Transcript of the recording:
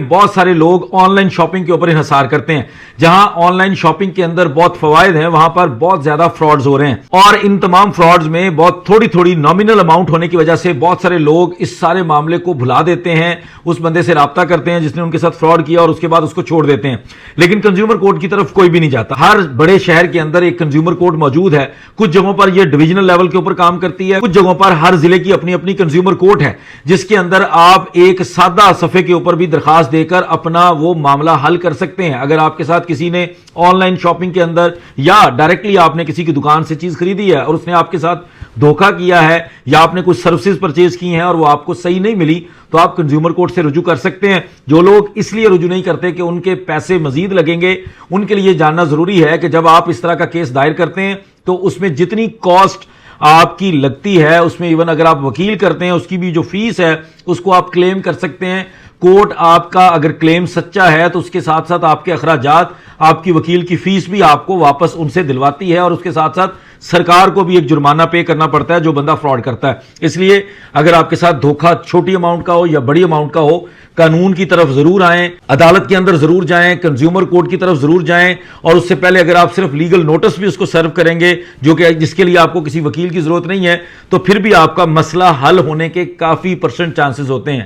بہت سارے لوگ آن لائن شاپنگ کے اوپر انحصار کرتے ہیں. جہاں آن لائن شاپنگ کے اندر بہت فوائد ہیں وہاں پر بہت زیادہ فراڈز ہو رہے ہیں, اور ان تمام فراڈز میں بہت تھوڑی نامینل اماؤنٹ ہونے کی وجہ سے بہت سارے لوگ اس سارے معاملے کو بھلا دیتے ہیں, اس بندے سے رابطہ کرتے ہیں جس نے ان کے ساتھ فراڈ کیا اور اس کے بعد اس کو چھوڑ دیتے ہیں. لیکن کنزیومر کورٹ کی طرف کوئی بھی نہیں جاتا. ہر بڑے شہر کے اندر ایک کنزیومر کورٹ موجود ہے. کچھ جگہوں پر یہ ڈویژنل لیول کے اوپر کام کرتی ہے, کچھ جگہوں پر ہر ضلع کی اپنی اپنی کنزیومر کورٹ ہے جس کے اندر آپ ایک سادہ صفحے کے اوپر بھی درخواست دے کر اپنا وہ معاملہ حل کر سکتے ہیں. اگر آپ کے ساتھ کسی نے آن لائن شاپنگ کے اندر یا ڈائریکٹلی آپ نے کسی کی دکان سے چیز خریدی ہے اور اس نے آپ کے ساتھ دھوکہ کیا ہے, یا آپ نے کچھ سروسز پرچیز کی ہیں اور وہ آپ کو صحیح نہیں ملی, تو آپ کنزیومر کورٹ سے رجوع کر سکتے ہیں. جو لوگ اس لیے رجوع نہیں کرتے کہ ان کے پیسے مزید لگیں گے, ان کے لیے جاننا ضروری ہے کہ جب آپ اس طرح کا کیس دائر کرتے ہیں تو اس میں جتنی کاسٹ آپ کی لگتی ہے, اس میں ایون اگر آپ وکیل کرتے ہیں اس کی بھی جو فیس ہے اس کو آپ کلیم کر سکتے ہیں. کورٹ آپ کا اگر کلیم سچا ہے تو اس کے ساتھ ساتھ آپ کے اخراجات, آپ کی وکیل کی فیس بھی آپ کو واپس ان سے دلواتی ہے, اور اس کے ساتھ ساتھ سرکار کو بھی ایک جرمانہ پے کرنا پڑتا ہے جو بندہ فراڈ کرتا ہے. اس لیے اگر آپ کے ساتھ دھوکہ چھوٹی اماؤنٹ کا ہو یا بڑی اماؤنٹ کا ہو, قانون کی طرف ضرور آئیں, عدالت کے اندر ضرور جائیں, کنزیومر کورٹ کی طرف ضرور جائیں, اور اس سے پہلے اگر آپ صرف لیگل نوٹس بھی اس کو سرو کریں گے جو کہ جس کے لیے آپ کو کسی وکیل کی ضرورت نہیں ہے, تو پھر بھی آپ کا مسئلہ حل ہونے کے کافی % چانسز ہوتے ہیں.